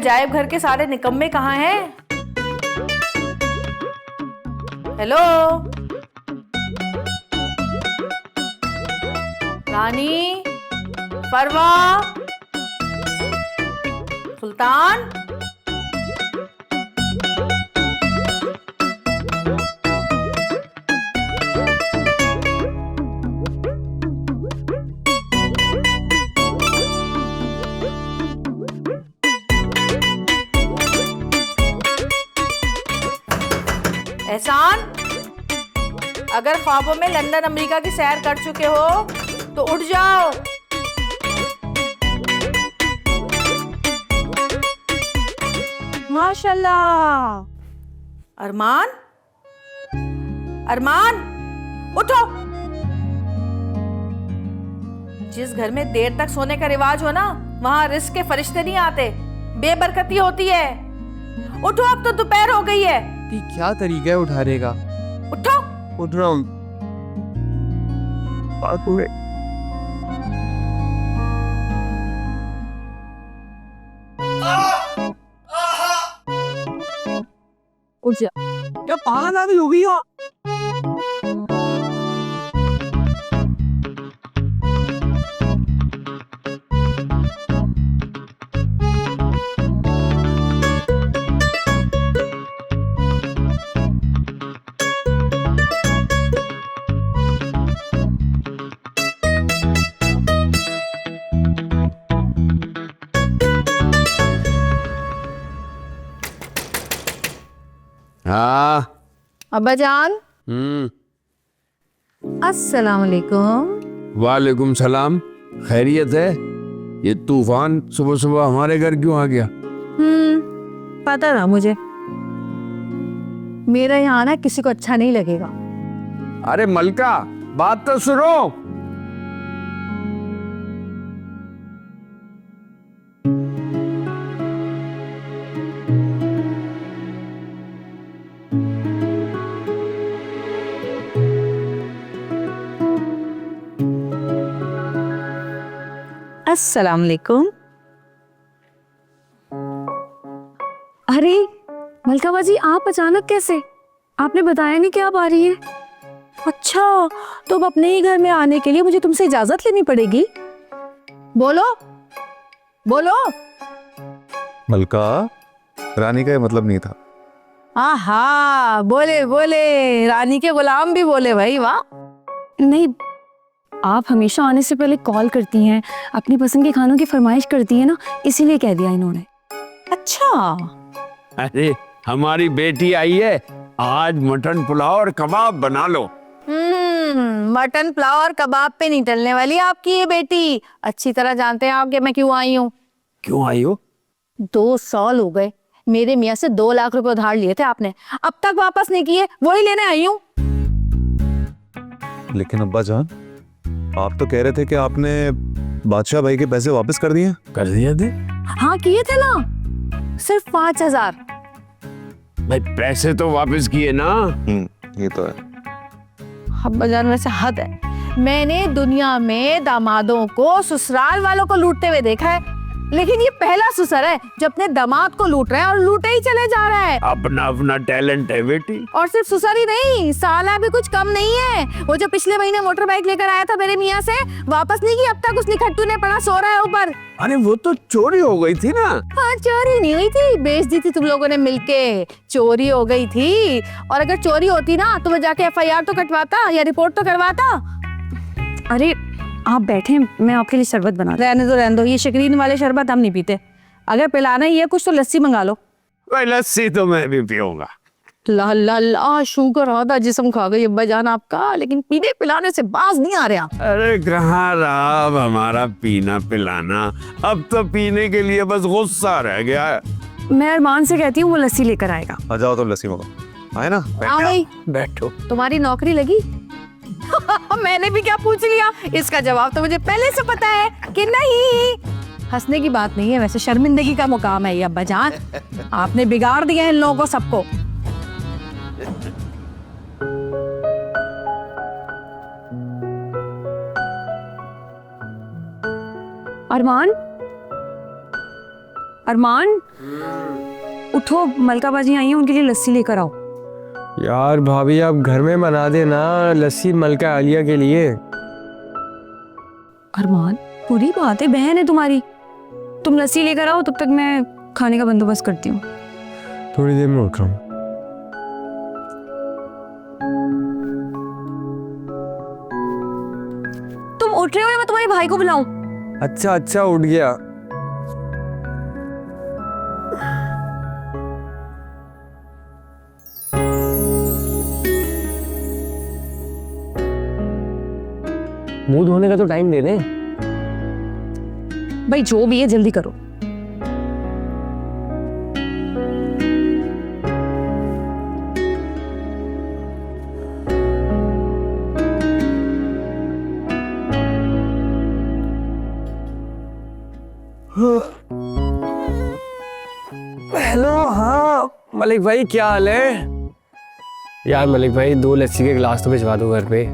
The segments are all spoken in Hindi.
अजायब घर के सारे निकम्मे कहाँ हैं? हेलो रानी, फरवा, सुल्तान। एहसान, अगर ख्वाबों में लंदन अमेरिका की सैर कर चुके हो तो उठ जाओ। माशाल्लाह। अरमान, अरमान उठो। जिस घर में देर तक सोने का रिवाज हो ना, वहां रिस्क के फरिश्ते नहीं आते, बेबरकती होती है। उठो, अब तो दोपहर हो गई है। ये क्या तरीका है उठाने का? उठो। उठ रहा हूँ। उठ जा। क्या पागल आदमी हो गई हो? हाँ। अब्बा जान, अस्सलाम वालेकुम। वालेकुम सलाम। खैरियत है? ये तूफान सुबह सुबह हमारे घर क्यों आ गया? पता था मुझे, मेरा यहाँ ना किसी को अच्छा नहीं लगेगा। अरे मलका, बात तो सुनो। अस्सलाम वालेकुम। अरे मलका बाजी, आप अचानक कैसे? आपने बताया नहीं कि आप आ रही हैं। अच्छा, तो अब अपने ही घर में आने के लिए मुझे तुमसे इजाजत लेनी पड़ेगी। बोलो बोलो। मलका, रानी का ये मतलब नहीं था। आहा, बोले बोले, रानी के गुलाम भी बोले भाई, वाह। नहीं, आप हमेशा आने से पहले कॉल करती हैं, अपनी पसंद के खानों की फरमाइश करती हैं ना, इसीलिए कह दिया इन्होंने। अच्छा। अरे हमारी बेटी आई है, आज मटन पुलाव और कबाब बना लो। मटन पुलाव और कबाब पे नहीं टलने वाली आपकी ये बेटी। अच्छी तरह जानते हैं आप कि मैं क्यों आई हूँ। क्यों आई हो? 2 साल हो गए, मेरे मियाँ से 2 लाख रुपए उधार लिए थे आपने, अब तक वापस नहीं किए, वही लेने आई हूँ। लेकिन अब्बा जान, आप तो कह रहे थे कि आपने बादशाह भाई के पैसे वापस कर दिए। कर दिया थे? हाँ किए थे ना, सिर्फ 5,000। भाई पैसे तो वापस किए ना। ये तो है। अब्बा जान, वैसे हद है, मैंने दुनिया में दामादों को ससुराल वालों को लूटते हुए देखा है, लेकिन ये पहला ससुर है जो अपने दामाद को लूट रहा है और लूटे ही चले जा रहा है। अपना अपना टैलेंट है बेटी। और सिर्फ ससुर ही नहीं, साला भी कुछ कम नहीं है। वो जो पिछले महीने मोटर बाइक लेकर आया था मेरे मियाँ से, वापस नहीं की, अब तक उस निखट्टू ने पड़ा सो रहा है ऊपर। अरे वो तो चोरी हो गई थी ना। हाँ, चोरी नहीं हुई थी, बेच दी थी तुम लोगों ने मिलके। चोरी हो गई थी, और अगर चोरी होती ना तो मैं जाके FIR तो कटवाता या रिपोर्ट तो करवाता। अरे आप बैठे, मैं आपके लिए शरबत बना। रहने दो, ये शक्रीन वाले शरबत हम नहीं पीते। अगर पिलाना ही है कुछ तो लस्सी मंगा लो। भाई लस्सी तो मैं भी पीऊंगा। ला ला ला, शुगर आधा जिस्म खा गई अब्बा जान आपका, लेकिन पीने पिलाने से बाज नहीं आ रहा। अरे कहाँ रहा अब हमारा पीना पिलाना, अब तो पीने के लिए बस गुस्सा रह गया है। मैं अरमान से कहती हूँ वो लस्सी लेकर आएगा। आ जाओ तो लस्सी मंगाओ। आए ना, आ गई। बैठो। तुम्हारी नौकरी लगी? मैंने भी क्या पूछ लिया, इसका जवाब तो मुझे पहले से पता है कि नहीं। हंसने की बात नहीं है, वैसे शर्मिंदगी का मुकाम है ये अब्बा जान। आपने बिगाड़ दिया इन लोगों को सबको। अरमान, अरमान उठो, मलका बाजी आई है, उनके लिए लस्सी लेकर आओ। यार भाभी आप घर में बना देना लस्सी मलका आलिया के लिए। अरमान पूरी बात है, बहन है तुम्हारी, तुम लस्सी लेकर आओ, तब तक मैं खाने का बंदोबस्त करती हूँ। थोड़ी देर में उठ रहा हूँ। तुम उठ रहे हो या मैं तुम्हारे भाई को बुलाऊं? अच्छा अच्छा उठ गया। मुंह धोने का तो टाइम दे दे। भाई जो भी है जल्दी करो। हेलो, हाँ मलिक भाई क्या हाल है? यार मलिक भाई 2 लस्सी के गिलास तो भिजवा दो घर पे।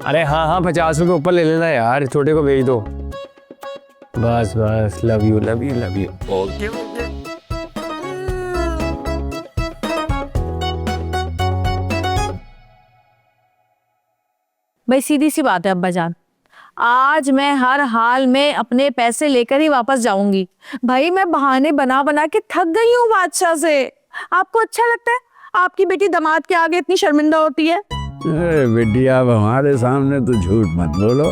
अरे हाँ हाँ 50 रुपये ऊपर ले लेना यार, छोटे को भेज दो। बस बस, love you love you love you. Okay okay. भाई सीधी सी बात है अब्बा जान, आज मैं हर हाल में अपने पैसे लेकर ही वापस जाऊंगी। भाई मैं बहाने बना बना के थक गई हूँ बादशाह से। आपको अच्छा लगता है आपकी बेटी दामाद के आगे इतनी शर्मिंदा होती है? बिटिया अब हमारे सामने तो झूठ मत बोलो।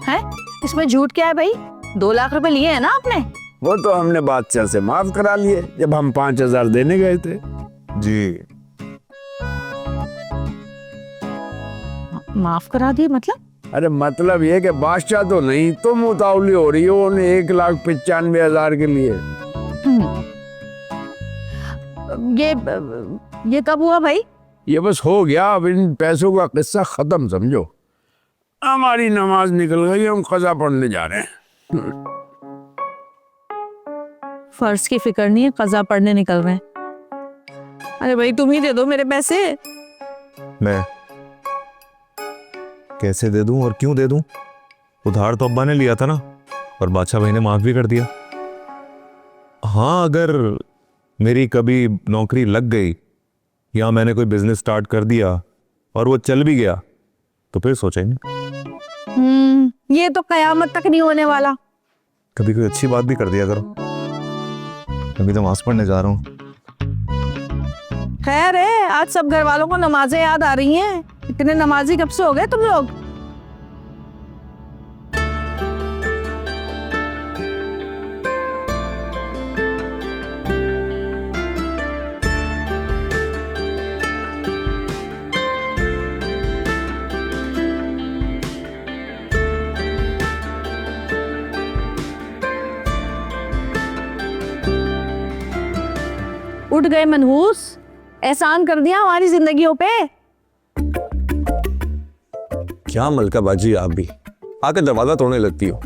हैं? इसमें झूठ क्या है भाई? 2 लाख रुपए लिए हैं ना आपने? वो तो हमने बादशाह से माफ करा लिए जब हम 5000 देने गए थे। जी माफ करा दिए मतलब? अरे मतलब ये कि बादशाह तो नहीं, तुम उतावली हो रही हो उन्हें 1,95,000 के लिए। ये कब हुआ भाई? ये बस हो गया, अब इन पैसों का किस्सा खत्म समझो। हमारी नमाज निकल गई, हम क़ज़ा पढ़ने जा रहे हैं। फर्ज की फिक्र नहीं है, क़ज़ा पढ़ने निकल रहे हैं। अरे भाई तुम ही दे दो मेरे पैसे। मैं कैसे दे दूं और क्यों दे दूं? उधार तो अब्बा ने लिया था ना, और बादशाह भाई ने माफ भी कर दिया। हाँ अगर मेरी कभी नौकरी लग गई या मैंने कोई बिजनेस स्टार्ट कर दिया और वो चल भी गया तो फिर सोचेंगे। ये तो कयामत तक नहीं होने वाला। कभी कोई अच्छी बात भी कर दिया करो। अभी तो नमाज पढ़ने जा रहा हूँ। खैर है, आज सब घर वालों को नमाजें याद आ रही हैं। इतने नमाजी कब से हो गए तुम लोग? उठ गए मनहूस, एहसान कर दिया हमारी जिंदगियों पे। क्या मलका बाजी आप भी आकर दरवाजा तोड़ने लगती हो?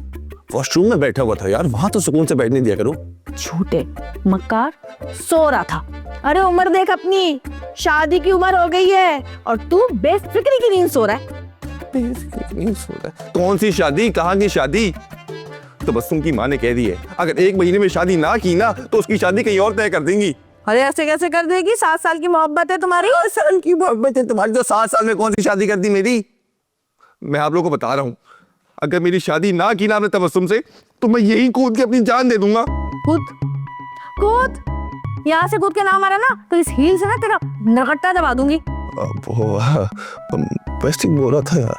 वॉशरूम में बैठा हुआ था यार, वहां तो सुकून से बैठने दिया करो। झूठे मक्कार, सो रहा था। अरे उम्र देख अपनी, शादी की उम्र हो गई है और तू बेफिक्री की नींद सो रहा है। कौन सी शादी, कहाँ की शादी? तो बस तुम की माँ ने कह दी है अगर 1 महीने में शादी ना की ना तो उसकी शादी कहीं और तय कर देंगी। अरे ऐसे कैसे कर देगी? 7 साल की मोहब्बत है तुम्हारी। 7 साल की मोहब्बत है तुम्हारी, तो 7 साल में कौन सी शादी कर दी मेरी? मैं आप लोगों को बता रहा हूँ, अगर मेरी शादी ना की ना अपने तबस्सुम से तो मैं यही कूद के अपनी जान दे दूंगा। कूद कूद, यहाँ से कूद के ना मारा ना तो इस हील से ना तेरा नरकट्टा दबा दूंगी। वो वैसे बोल रहा था यार।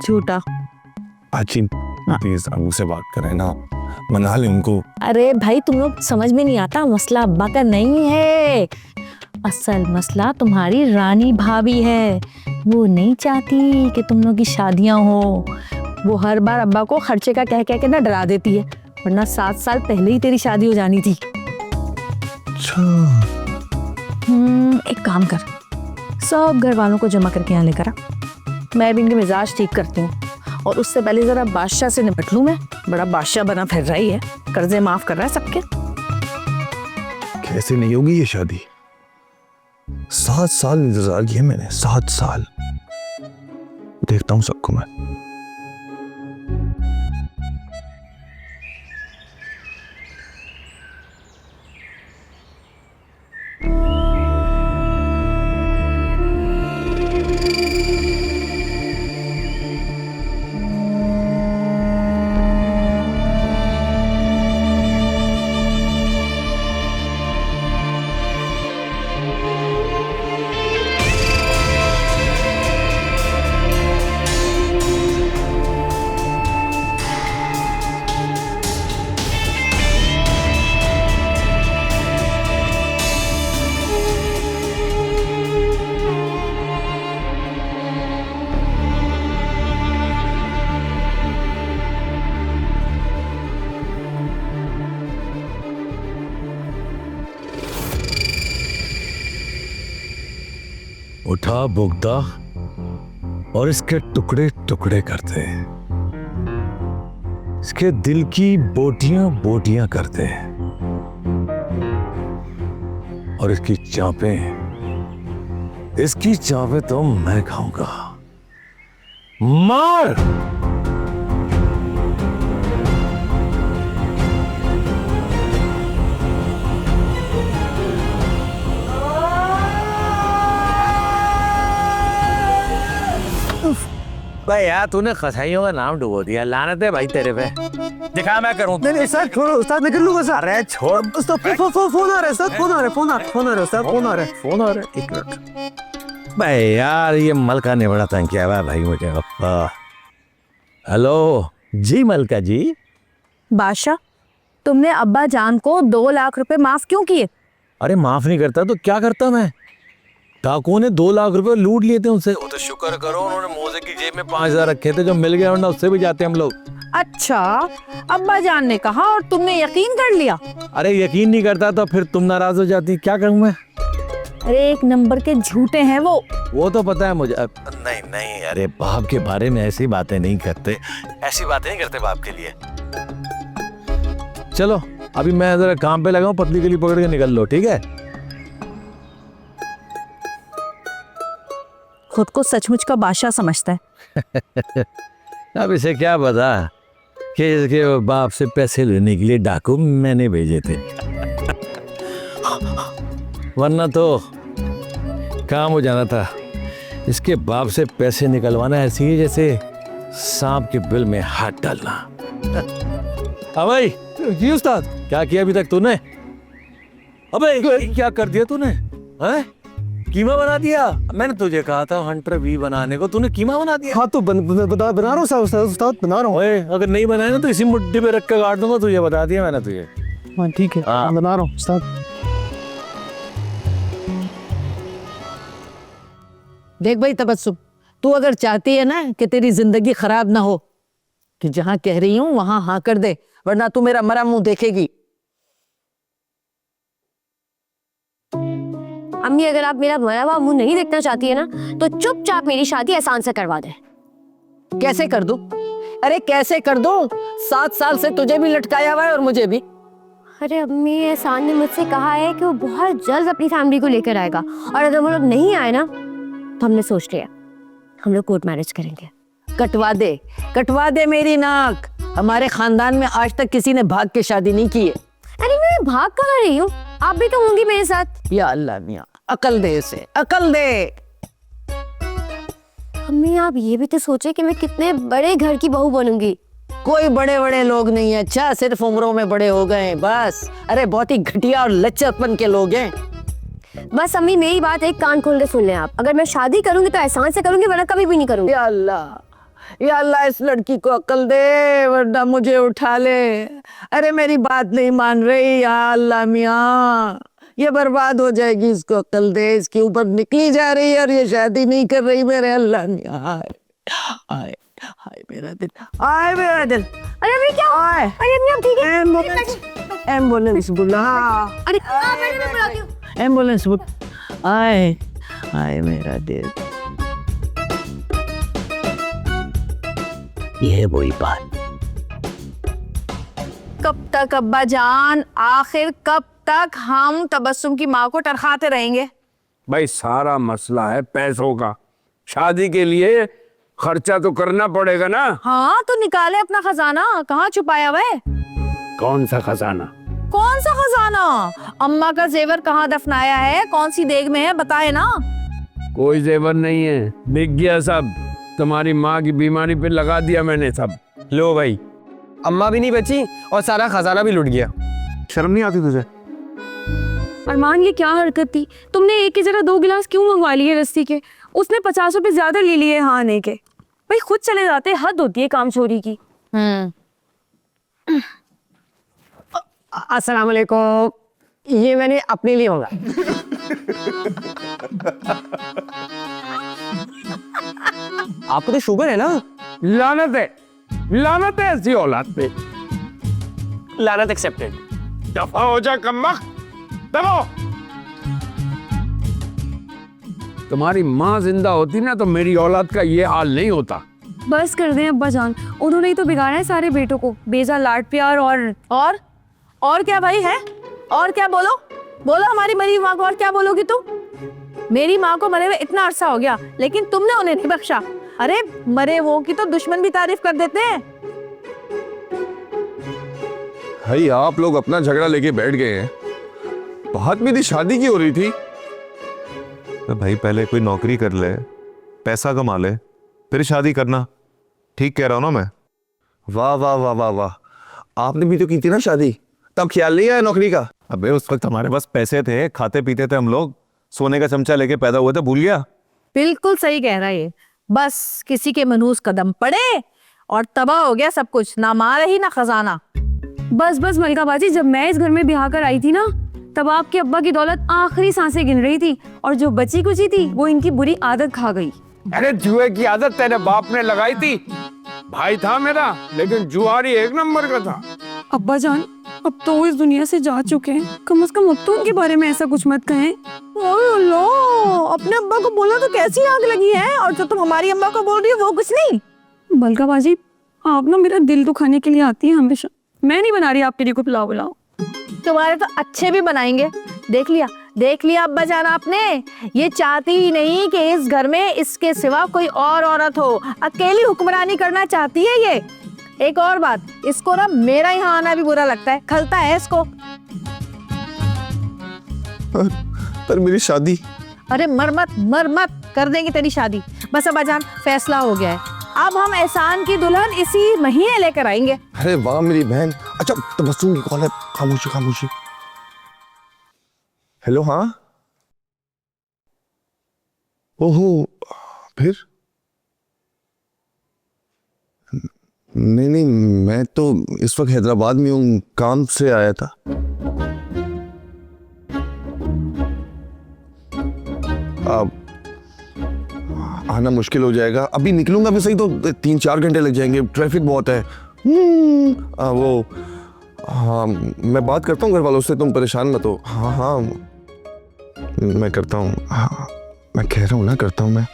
झूठा। बाजी प्लीज अबू से बात करें ना, मना ले उनको। अरे भाई तुम लोग समझ में नहीं आता, मसला अब्बा का नहीं है, असल मसला तुम्हारी रानी भाभी है। वो नहीं चाहती कि तुम लोग की शादियां हो। वो हर बार अब्बा को खर्चे का कह के ना डरा देती है, वरना 7 साल पहले ही तेरी शादी हो जानी थी। अच्छा एक काम कर, सब घर वालों को जमा करके यहाँ लेकर आ, मैं भी इनके मिजाज ठीक करती हूँ। और उससे पहले जरा बादशाह से निपट लूं मैं, बड़ा बादशाह बना फिर रही है, कर्जे माफ कर रहा है सबके। कैसे नहीं होगी ये शादी? 7 साल इंतजार किया मैंने, 7 साल। देखता हूँ सबको मैं। उठा बोगदा और इसके टुकड़े टुकड़े करते, इसके दिल की बोटियां बोटियां करते और इसकी चापें तो मैं खाऊंगा। मार! भाई यार तूने कसाईयों का नाम डुबो दिया, लानत है भाई तेरे पे। दिखा मैं करूं। नहीं सर छोड़ो उस्ताद, मैं कर लूंगा सर। अरे छोड़ उस्ताद फोन आ रहा है उस्ताद, फोन आ रहा है उस्ताद, फोन आ रहा है। एक मिनट भाई यार, ये मलका ने बड़ा तंग किया हुआ भाई मुझे। हेलो जी मलका जी। बादशाह, तुमने अब्बा जान को 2 लाख रुपए माफ क्यों किए? अरे माफ नहीं करता तो क्या करता मैं? डाकुओं ने 2 लाख रुपए लूट लिए थे उनसे। वो तो शुक्र करो उन्होंने मोजे की जेब में 5,000 रखे थे, जो मिल गए वरना उससे भी जाते हम लोग। अच्छा, अब्बा जान ने कहा और तुमने यकीन कर लिया? अरे यकीन नहीं करता तो फिर तुम नाराज हो जाती, क्या करूं मैं? अरे 1 नंबर के झूठे हैं वो तो पता है मुझे। नहीं नहीं, अरे बाप के बारे में ऐसी बातें नहीं करते, ऐसी बातें नहीं करते बाप के लिए। चलो अभी मैं जरा काम पे लगा हूं, पतली गली पकड़ के निकल लो, ठीक है? खुद को सचमुच का बादशाह समझता है। अब इसे क्या पता कि इसके बाप से पैसे लेने के लिए डाकू मैंने भेजे थे, वरना तो काम हो जाना था। इसके बाप से पैसे निकलवाना ऐसी है जैसे सांप के बिल में हाथ डालना। हाँ भाई जी उस्ताद। क्या किया अभी तक तूने? अबे क्या कर दिया तूने? हैं? कीमा बना दिया? मैंने तुझे कहा था हंटर वी बनाने को, तूने कीमा बना दिया। हाँ तो बना रहा हूँ उस्ताद, बना रहा हूँ। ओए अगर नहीं बनाया ना तो इसी मुट्ठी पे रख कर काट दूंगा, तुझे बता दिया मैंने तुझे। हाँ ठीक है, हाँ। बना रहा हूँ उस्ताद। देख भाई तबस्सुम, तू अगर चाहती है ना कि तेरी जिंदगी खराब ना हो, कि जहां कह रही हूं वहां हाँ कर दे, वरना तू मेरा मरा मुंह देखेगी। अम्मी, अगर आप मेरा मरा हुआ मुंह नहीं देखना चाहती है ना, तो चुपचाप मेरी शादी एहसान से करवा दे। कैसे कर दूं? अरे कैसे कर दूं? 7 साल से तुझे भी लटकाया हुआ है और मुझे भी। अरे अम्मी, एहसान ने मुझसे कहा है कि वो बहुत जल्द अपनी फैमिली को लेकर आएगा, और अगर वो लोग नहीं आए ना तो हमने सोच लिया हम लोग कोर्ट मैरिज करेंगे। कटवा दे मेरी नाक। हमारे खानदान में आज तक किसी ने भाग के शादी नहीं की है। अरे मैं भाग कहाँ रही हूँ, आप भी तो होंगी मेरे साथ। या अल्लाह मियाँ, अकल दे इसे, अकल दे। अम्मी, आप ये भी तो सोचे कि मैं कितने बड़े घर की बहू बनूंगी। कोई बड़े बड़े लोग नहीं है, अच्छा सिर्फ उम्रों में बड़े हो गए हैं बस। अरे बहुत ही घटिया और लच्चरपन के लोग हैं। बस अम्मी, मेरी बात एक कान खोल के सुन लें आप। अगर मैं शादी करूंगी तो एहसान से करूंगी, वरना कभी भी नहीं करूंगी। या अल्लाह इस लड़की को अकल दे, वरना मुझे उठा ले। अरे मेरी बात नहीं मान रही, या अल्लाह मियाँ, ये बर्बाद हो जाएगी। इसको अकल दे, इसके ऊपर निकली जा रही है और ये शादी नहीं कर रही। मेरे अल्लाह मियाँ, हाय हाय मेरा दिल, हाय मेरा दिल। अरे अम्मी क्या? अरे अम्मी आप ठीक है? एम्बुलेंस बुला, अरे मैं बुलाती हूँ। एम्बुलेंस बुला। हाय हाय मेरा दिल। ये है वही बात। कब तक अब्बा जान, आखिर कब तक हम तबस्सुम की माँ को टरखाते रहेंगे? भाई सारा मसला है पैसों का। शादी के लिए खर्चा तो करना पड़ेगा ना। हाँ तो निकाले अपना खजाना, कहाँ छुपाया हुआ है? कौन सा खजाना? कौन सा खजाना? अम्मा का जेवर कहाँ दफनाया है, कौन सी देग में है, बताए ना। कोई जेवर नहीं है, बिक गया सब। तुम्हारी माँ की बीमारी पे लगा दिया मैंने सब। लो भाई, अम्मा भी नहीं बची और सारा खजाना भी लुट गया। शर्म नहीं आती तुझे? अरमान, ये क्या हरकत थी? तुमने एक की जगह 2 गिलास क्यों मंगवा लिए रस्सी के? उसने 50 रुपए ज्यादा ले लिए हाँ आने के। भाई खुद चले जाते, हद होती है काम चोरी की। अस्सलाम वालेकुम, ये मैंने अपने लिए होगा। आपको तो शुगर है ना? लानत है ऐसी औलाद पे। लानत एक्सेप्टेड। दफा हो जा कमबख्त, दबो। तुम्हारी माँ जिंदा होती ना तो मेरी औलाद का ये हाल नहीं होता। बस कर दें अब्बा जान, उन्होंने ही तो बिगाड़ा है सारे बेटों को, बेजा लाड प्यार और क्या भाई है? और क्या बोलो हमारी मरी माँ को, और क्या बोलोगी तुम? मेरी माँ को मरे हुए इतना अरसा हो गया, लेकिन तुमने उन्हें नहीं बख्शा। अरे मरे वो की तो दुश्मन भी तारीफ कर देते हैं। भाई आप लोग अपना झगड़ा लेके बैठ गए हैं, बात मेरी शादी की हो रही थी। तो भाई पहले कोई नौकरी कर ले, पैसा कमा ले, फिर शादी करना। ठीक कह रहा हूं ना मैं? वाह वाह वाह वाह वाह, आपने भी तो की थी ना शादी, तब ख्याल नहीं आया नौकरी का? अबे उस वक्त हमारे पास पैसे थे, खाते पीते थे हम लोग, सोने का चमचा लेके पैदा हुए थे, भूल गया? बिल्कुल सही कह रहा है ये। बस किसी के मनहूस कदम पड़े और तबाह हो गया सब कुछ, ना माँ रही ना खजाना। बस बस मलका बाजी, जब मैं इस घर में ब्याह कर आई थी ना, तब आपके अब्बा की दौलत आखिरी सांसें गिन रही थी, और जो बची कुची थी वो इनकी बुरी आदत खा गई। अरे जुए की आदत तेरे बाप ने लगाई थी। भाई था मेरा, लेकिन जुआरी एक नंबर का था। अब्बा जान, अब तो वो इस दुनिया से जा चुके हैं, कम से कम अब तो उनके बारे में ऐसा कुछ मत कहें। ओए लो, अपने अब्बा को बोला तो कैसी आग लगी है, और जो तुम हमारी अम्मा को बोल रही हो वो कुछ नहीं। मलका बाजी, आप ना मेरा दिल दुखाने के लिए आती हैं हमेशा। मैं नहीं बना रही आपके लिए कोई पुलाव बुलाओ। तुम्हारे तो अच्छे भी बनाएंगे। देख लिया अब्बा जान आपने, ये चाहती ही नहीं कि इस घर में इसके सिवा कोई और औरत हो, अकेली हुक्मरानी करना चाहती है ये। एक और बात, इसको ना मेरा यहाँ आना भी बुरा लगता है, खलता है इसको। पर मेरी शादी? अरे मर मत, कर देंगे तेरी शादी। बस अब्बा जान, फैसला हो गया है, अब हम एहसान की दुल्हन इसी महीने लेकर आएंगे। अरे वाह मेरी बहन। अच्छा तबस्सुम की कॉल है, खामोशी। हेलो, हाँ। ओहो, फिर? नहीं, मैं तो इस वक्त हैदराबाद में हूँ, काम से आया था। अब आना मुश्किल हो जाएगा, अभी निकलूंगा भी सही तो 3-4 घंटे लग जाएंगे, ट्रैफिक बहुत है। हाँ, मैं बात करता हूँ घर वालों से, तुम परेशान मत हो। हाँ, मैं करता हूँ। हाँ, मैं कह रहा हूँ ना, करता हूँ मैं।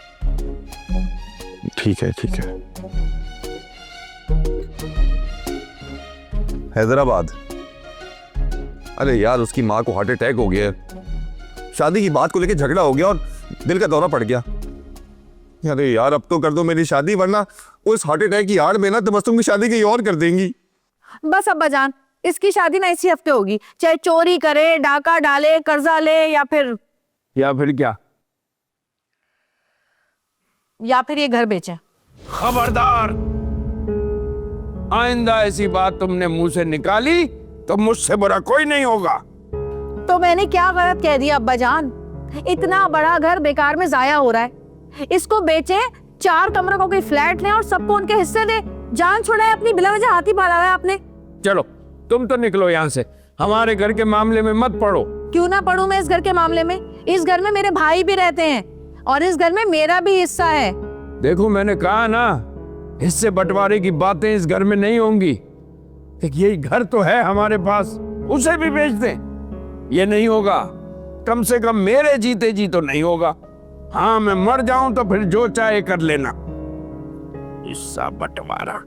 ठीक है। हैदराबाद? अरे यार, उसकी माँ को हार्ट अटैक हो गया, शादी की बात को लेकर झगड़ा हो गया और दिल का दौरा पड़ गया। अरे यार, अब तो कर दो मेरी शादी, वरना उस हार्ट अटैक की आड़ में ना तबस्सुम की शादी कहीं और कर देंगी। बस अब्बा जान, इसकी शादी ना इसी हफ्ते होगी, चाहे चोरी करे, डाका डाले, कर्जा ले, या फिर क्या? या फिर ये घर बेचे। खबरदार, आइंदा ऐसी बात तुमने मुंह से निकाली तो मुझसे बुरा कोई नहीं होगा। तो मैंने क्या गलत कह दिया अब्बा जान? इतना बड़ा घर बेकार में जाया हो रहा है, इसको बेचे, 4 कमरों का कोई फ्लैट ले और सबको उनके हिस्से दे। जान छुड़ाए अपनी, बिला वजह हाथी पाला है आपने। चलो तुम तो निकलो यहाँ से, हमारे घर के मामले में मत पड़ो। क्यों ना पढ़ूं मैं इस घर के मामले में? इस घर में मेरे भाई भी रहते हैं और इस घर में मेरा भी हिस्सा है। देखो, मैंने कहा ना, हिस्से बंटवारे की बातें इस घर में नहीं होंगी। यही घर तो है हमारे पास, उसे भी बेच दें, ये नहीं होगा। कम से कम मेरे जीते जी तो नहीं होगा। हाँ, मैं मर जाऊं तो फिर जो चाहे कर लेना, हिस्सा बंटवारा।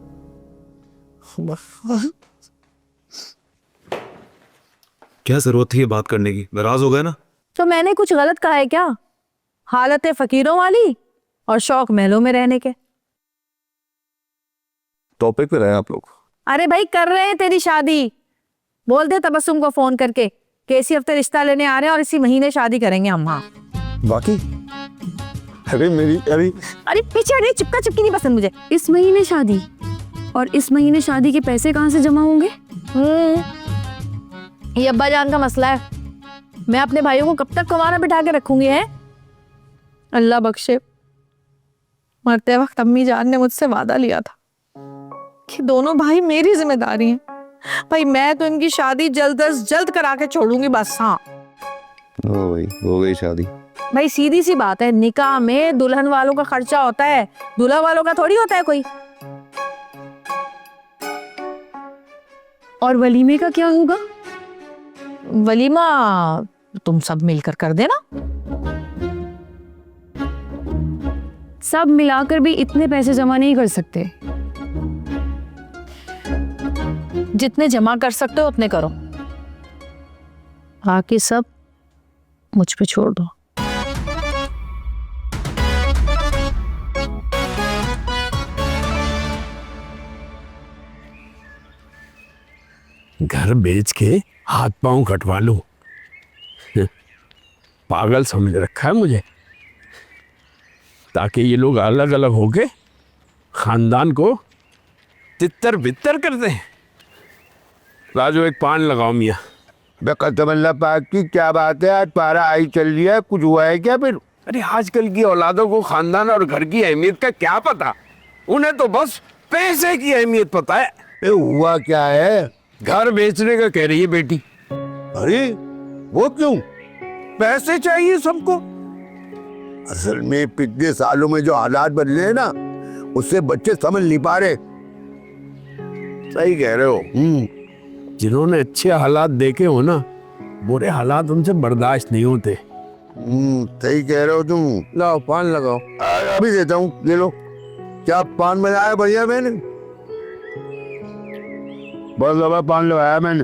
क्या जरूरत थी ये बात करने की? नाराज हो गए ना? तो मैंने कुछ गलत कहा है क्या? हालत है फकीरों वाली और शौक महलों में रहने के। टॉपिक पे रहे आप लोग। अरे भाई, कर रहे हैं तेरी शादी, बोल दे तबस्सुम को फोन करके कि इसी हफ्ते रिश्ता लेने आ रहे हैं और इसी महीने शादी करेंगे हम। हाँ बाकी? अरे पीछे हटिए, चिपका चिपकी नहीं पसंद मुझे। इस महीने शादी, और इस महीने शादी के पैसे कहाँ से जमा होंगे? ये अब्बा जान का मसला है, मैं अपने भाइयों को कब तक कुंवारा बिठा के रखूंगी? है अल्लाह बख्शे, मरते वक्त अम्मी जान ने मुझसे वादा लिया था कि दोनों भाई मेरी जिम्मेदारी हैं। भाई मैं तो इनकी शादी जल्द अज जल्द करा के छोड़ूंगी बस। हाँ हो गई शादी। भाई सीधी सी बात है, निकाह में दुल्हन वालों का खर्चा होता है, दूल्हा वालों का थोड़ी होता है कोई। और वलीमे का क्या होगा? वलीमा तुम सब मिलकर कर देना। सब मिलाकर भी इतने पैसे जमा नहीं कर सकते। जितने जमा कर सकते हो उतने करो, बाकी सब मुझ पे छोड़ दो। घर बेच के हाथ पांव कटवा लो। पागल समझ रखा है मुझे, ताकि ये लोग अलग अलग होके खानदान को तितर बितर करते हैं। राजू एक पान लगाओ मियाँ। बेकतमल्ला पाक की क्या बात है, आज पारा आई चल रही है, कुछ हुआ है क्या फिर? अरे आजकल की औलादों को खानदान और घर की अहमियत का क्या पता, उन्हें तो बस पैसे की अहमियत पता है। ए, हुआ क्या है? घर बेचने का कह रही है बेटी। अरे वो क्यों? पैसे चाहिए सबको। असल में पिछले सालों में जो हालात बदले हैं ना, उससे बच्चे समझ नहीं पा रहे। सही कह रहे हो। जिन्होंने अच्छे हालात देखे हो ना, बुरे हालात उनसे बर्दाश्त नहीं होते। सही कह रहे हो तुम। लाओ पान लगाओ। अभी देता हूँ, ले लो। क्या पान बनाया बढ़िया मैंने? बहुत लंबा पान लगाया मैंने।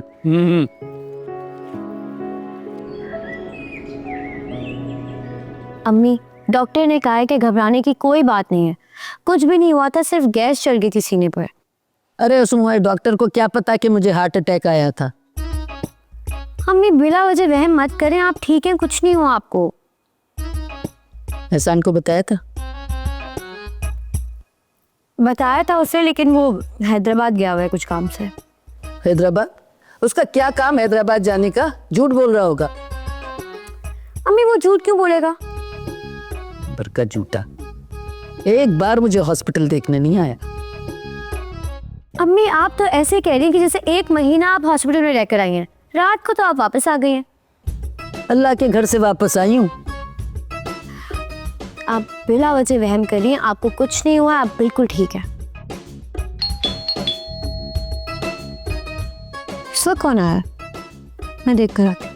अम्मी, डॉक्टर ने कहा है कि घबराने की कोई बात नहीं है, कुछ भी नहीं हुआ था, सिर्फ गैस चल गई थी सीने पर। अरे उसमें डॉक्टर को क्या पता कि मुझे हार्ट अटैक आया था। अम्मी बिला वजह वहम मत करें, आप ठीक हैं, कुछ नहीं हुआ आपको। एहसान को बताया था? बताया था उसे, लेकिन वो हैदराबाद गया हुआ है कुछ काम से। हैदराबाद? उसका क्या काम हैदराबाद जाने का? झूठ बोल रहा होगा। अम्मी वो झूठ क्यों बोलेगा? बरका झूठा। एक बार मुझे हॉस्पिटल देखने नहीं आया। अम्मी आप तो ऐसे कह रही हैं कि जैसे 1 महीना आप हॉस्पिटल में रहकर आई हैं, रात को तो आप वापस आ गई हैं। अल्लाह के घर से वापस आई हूँ। आप बिला वजह वहम करिए, आपको कुछ नहीं हुआ, आप बिल्कुल ठीक है। इस वक्त कौन आया? मैं देख कर आती।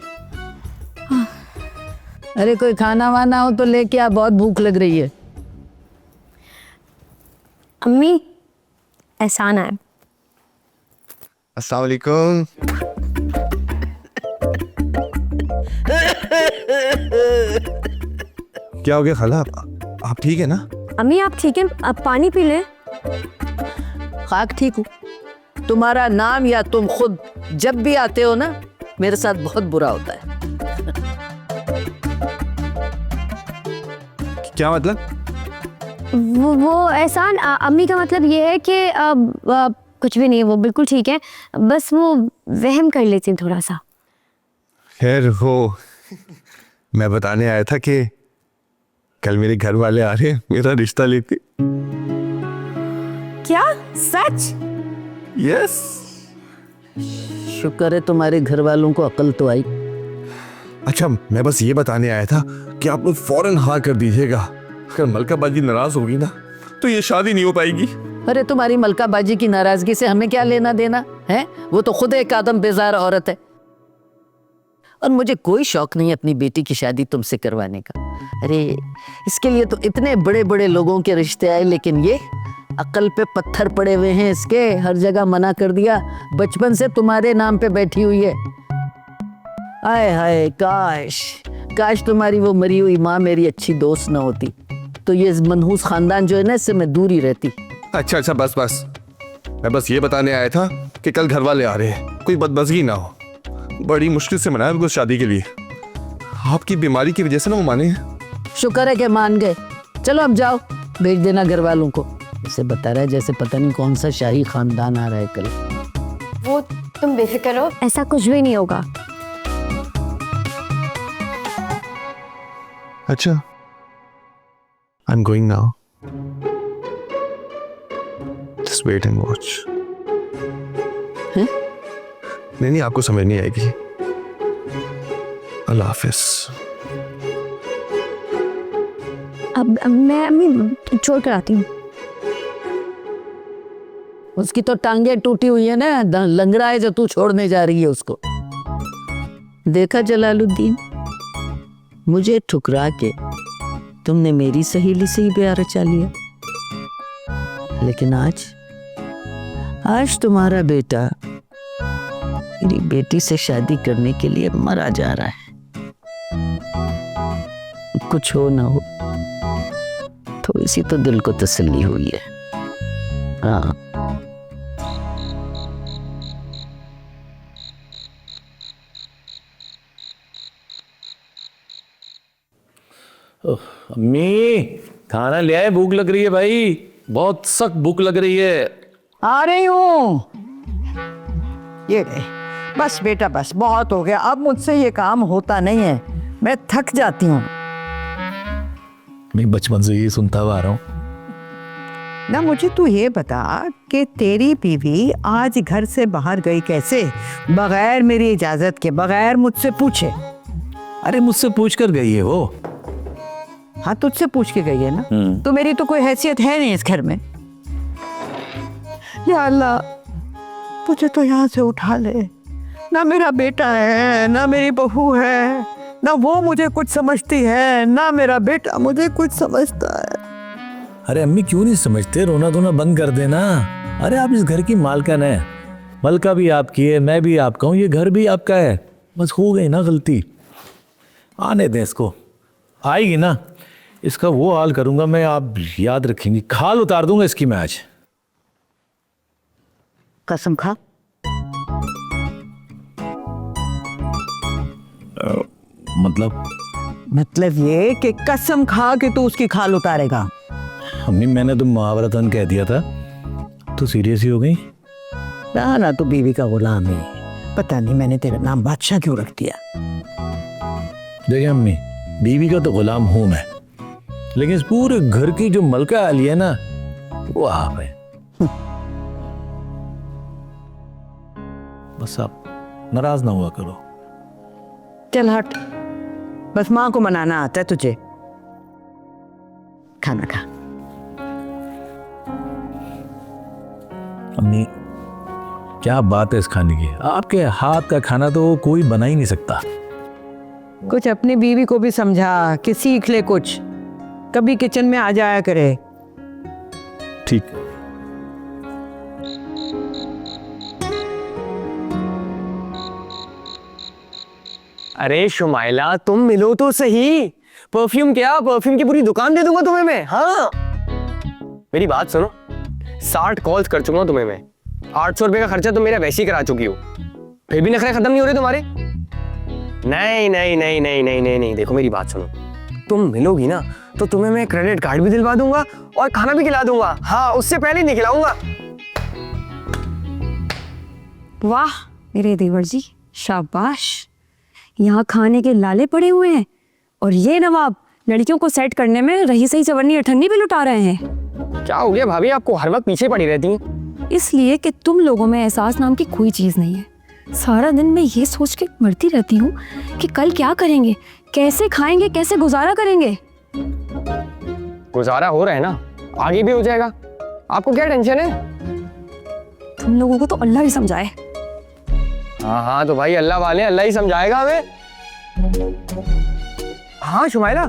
अरे कोई खाना वाना हो तो लेके आ, बहुत भूख लग रही है। अम्मी एहसान आया। अस्सलाम वालेकुम। क्या हो गया खाला, आप ठीक है ना? अम्मी आप ठीक हैं? आप पानी पी लें। खाक ठीक हूँ। तुम्हारा नाम या तुम खुद जब भी आते हो ना, मेरे साथ बहुत बुरा होता है। क्या मतलब? वो एहसान, अम्मी का मतलब ये है कि कुछ भी नहीं, वो बिल्कुल ठीक है, बस वो वहम कर लेती थोड़ा सा। खैर वो मैं बताने आया था कि कल मेरे घर वाले आ रहे हैं मेरा रिश्ता लेके। क्या सच? यस। शुक्र है तुम्हारे घर वालों को अकल तो आई। अच्छा मैं बस ये बताने आया था कि आप लोग फौरन हाँ कर दीजिएगा। अगर मलका बाजी नाराज होगी ना तो ये शादी नहीं हो पाएगी। अरे तुम्हारी मलका बाजी की नाराजगी से हमें क्या लेना देना है? वो तो खुद एक आदम बेजार औरत है। और मुझे कोई शौक नहीं अपनी बेटी की शादी तुमसे करवाने का। अरे इसके लिए तो इतने बड़े बड़े लोगों के रिश्ते आए, लेकिन ये अकल पे पत्थर पड़े हुए हैं इसके, हर जगह मना कर दिया। बचपन से तुम्हारे नाम पे बैठी हुई है। आए हाय, काश काश तुम्हारी वो मरी हुई माँ मेरी अच्छी दोस्त न होती, तो ये मनहूस खानदान जो है ना, इससे मैं दूर ही रहती। अच्छा बस मैं बस ये बताने आया था कि कल घर वाले आ रहे हैं, कोई बदमज़गी ना हो। बड़ी मुश्किल से मनाया उनको शादी के लिए, आपकी बीमारी की वजह से ना वो माने हैं। शुक्र है कि मान गए। चलो अब जाओ, भेज देना घर वालों को। इसे बता रहा है जैसे पता नहीं कौन सा शाही खानदान आ रहा है कल। वो तुम बेफिक्र हो, ऐसा कुछ भी नहीं होगा। अच्छा I am going now, just wait and watch. नहीं आपको समझ नहीं आएगी। अल्लाह हाफिज। अब मैं अम्मी छोड़ कर आती हूँ। उसकी तो टांगे टूटी हुई है ना, लंगड़ा है जो तू छोड़ने जा रही है उसको। देखा जलालुद्दीन, मुझे ठुकरा के तुमने मेरी सहेली से ही ब्याह रचा लिया, लेकिन आज तुम्हारा बेटा मेरी बेटी से शादी करने के लिए मरा जा रहा है। कुछ हो ना हो, थोड़ी सी तो दिल को तसल्ली हुई है। हाँ, अम्मी खाना ले आए, भूख लग रही है भाई, बहुत सख्त भूख लग रही है। आ रही हूँ। ये गए। बस बेटा, बस बहुत हो गया, अब मुझसे ये काम होता नहीं है, मैं थक जाती हूँ। मैं बचपन से ये सुनता हुआ आ रहा हूँ। ना मुझे तू ये बता कि तेरी बीवी आज घर से बाहर गई कैसे, बगैर मेरी इजाजत के, बगैर मुझसे पूछे? अरे मुझसे पूछ कर गई है वो। हाँ, तुझसे पूछ के गई है ना, तो मेरी तो कोई हैसियत है नहीं इस घर में। या अल्लाह, तुझे तो यहाँ से उठा ले। ना मेरा बेटा है, ना मेरी बहू है, ना वो मुझे कुछ समझती है, ना मेरा बेटा मुझे कुछ समझता है। अरे अम्मी क्यों नहीं समझते, रोना धोना बंद कर देना। अरे आप इस घर की मालकिन है, मलका भी आपकी है, मैं भी आपका हूँ, ये घर भी आपका है। बस हो गई ना गलती, आने दें इसको, आएगी ना, इसका वो हाल करूंगा मैं, आप याद रखेंगी, खाल उतार दूंगा इसकी मैं आज। कसम खा। मतलब ये कि कसम खा कि तू उसकी खाल उतारेगा। अम्मी मैंने तो मुहावरतन कह दिया था, तो सीरियस ही हो गई। ना तू बीवी का गुलाम है। पता नहीं मैंने तेरा नाम बादशाह क्यों रख दिया। देखिए अम्मी, बीवी का तो गुलाम हूं मैं, लेकिन इस पूरे घर की जो मलका आली है ना, वो आप है। बस आप नाराज ना हुआ करो। चल हट, बस माँ को मनाना आता है तुझे। खाना खा। अम्मी क्या बात है इस खाने की, आपके हाथ का खाना तो कोई बना ही नहीं सकता। कुछ अपनी बीवी को भी समझा कि सीख ले कुछ, कभी किचन में आ जाया करे। ठीक। अरे शुमाइला, तुम मिलो तो सही। परफ्यूम क्या, परफ्यूम की पूरी दुकान दे दूंगा तुम्हें मैं। हाँ, मेरी बात सुनो, 60 कॉल्स कर चुका हूं तुम्हें मैं, 800 रुपए का खर्चा तुम मेरा वैसे ही करा चुकी हो, फिर भी नखरे खत्म नहीं हो रहे तुम्हारे। नहीं नहीं नहीं नहीं नहीं नहीं नहीं, देखो मेरी बात सुनो, तुम मिलोगी ना तो तुम्हें मैं क्रेडिट कार्ड भी दिलवा दूंगा और खाना भी खिला दूंगा। हाँ, उससे पहले नहीं खिलाऊंगा। वाह मेरे देवर जी, शाबाश। यहाँ खाने के लाले पड़े हुए हैं और ये नवाब लड़कियों को सेट करने में रही सही चवन्नी अठन्नी भी लुटा रहे हैं। क्या हो गया भाभी, आपको हर वक्त पीछे पड़ी रहती हैं? इसलिए कि तुम लोगों में एहसास नाम की कोई चीज नहीं है। सारा दिन मैं ये सोच के मरती रहती हूँ कि कल क्या करेंगे, कैसे खाएंगे, कैसे गुजारा करेंगे। गुजारा हो रहा है ना, आगे भी हो जाएगा, आपको क्या टेंशन है? तुम लोगों को तो अल्लाह ही समझाए। हाँ हाँ, तो भाई अल्लाह वाले, अल्लाह ही समझाएगा हमें। हाँ शुमाइला,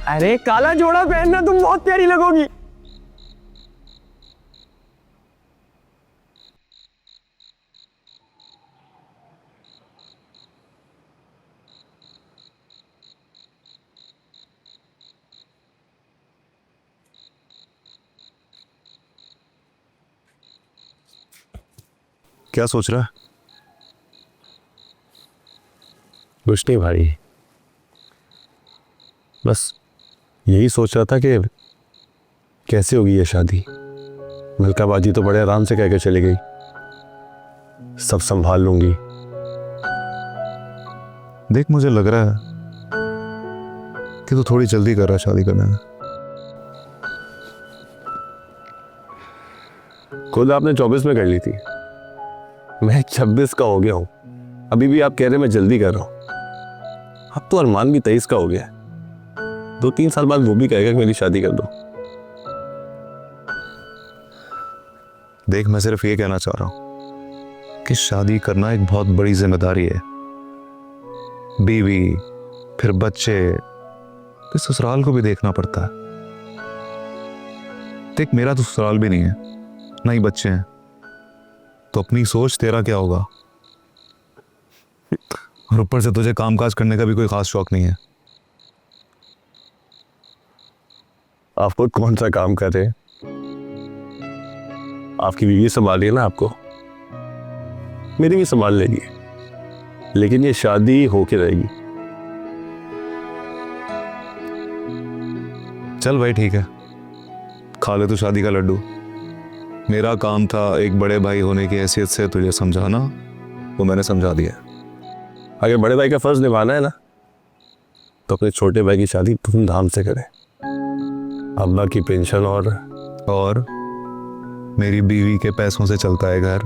अरे काला जोड़ा पहनना, तुम बहुत प्यारी लगोगी। क्या सोच रहा है? कुछ नहीं भाई, बस यही सोच रहा था कि कैसे होगी ये शादी। मलका बाजी तो बड़े आराम से कह के चली गई, सब संभाल लूंगी। देख, मुझे लग रहा है कि तू थोड़ी जल्दी कर रहा है शादी करने में। खुद आपने 24 में कर ली थी, मैं 26 का हो गया हूं, अभी भी आप कह रहे मैं जल्दी कर रहा हूं। अब तो अरमान भी 23 का हो गया है, 2-3 साल बाद वो भी कहेगा कि मेरी शादी कर दो। देख, मैं सिर्फ ये कहना चाह रहा हूं कि शादी करना एक बहुत बड़ी जिम्मेदारी है। बीवी, फिर बच्चे, तो ससुराल को भी देखना पड़ता है। देख, मेरा तो ससुराल भी नहीं है, ना ही बच्चे हैं, तो अपनी सोच, तेरा क्या होगा। और ऊपर से तुझे कामकाज करने का भी कोई खास शौक नहीं है। आप खुद कौन सा काम कर रहे हैं? आपकी बीवी संभाल रही है ना आपको, मेरी भी संभाल लेगी, लेकिन ये शादी होके रहेगी। चल भाई ठीक है, खा ले तू शादी का लड्डू। मेरा काम था एक बड़े भाई होने की हैसियत से तुझे समझाना, वो मैंने समझा दिया। अगर बड़े भाई का फर्ज निभाना है ना, तो अपने छोटे भाई की शादी धूमधाम से करें। अब्बा की पेंशन और मेरी बीवी के पैसों से चलता है घर।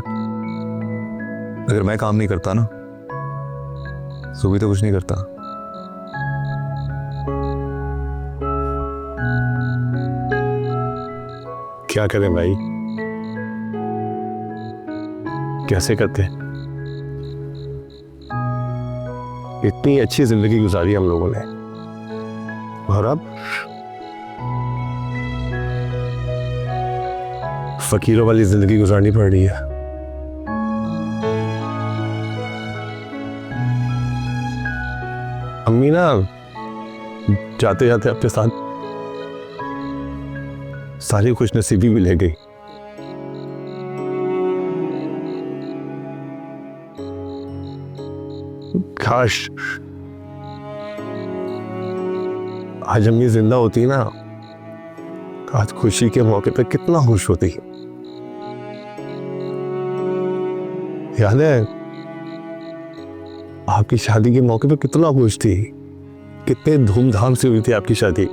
अगर मैं काम नहीं करता ना, तो भी तो कुछ नहीं करता। क्या करें भाई, कैसे करते? इतनी अच्छी जिंदगी गुजारी हम लोगों ने, और अब फकीरों वाली जिंदगी गुजारनी पड़ रही है। अम्मी ना जाते जाते अपने साथ सारी खुशनसीबी भी ले गई। काश आज अम्मी जिंदा होती ना, तो आज खुशी के मौके पे कितना खुश होती। याद है आपकी शादी के मौके पे कितना खुश थी, कितने धूमधाम से हुई थी आपकी शादी।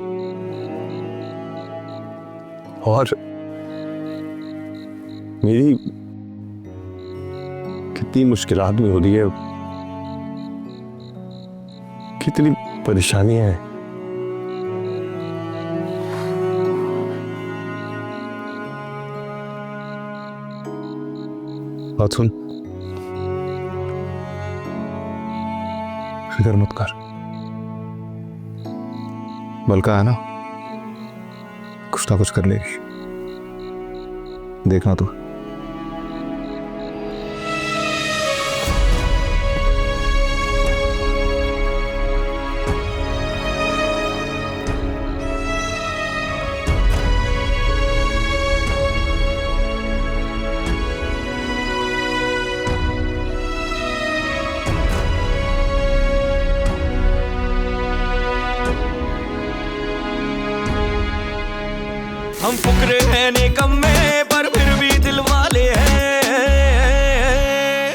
और मेरी कितनी मुश्किलात में हो रही है, कितनी परेशानियां हैं। बात सुन, फिक्र मत कर, बल्कि है ना, कुछ ना कुछ कर लेगी, देखना तू। हम फुकरे हैं ने कम में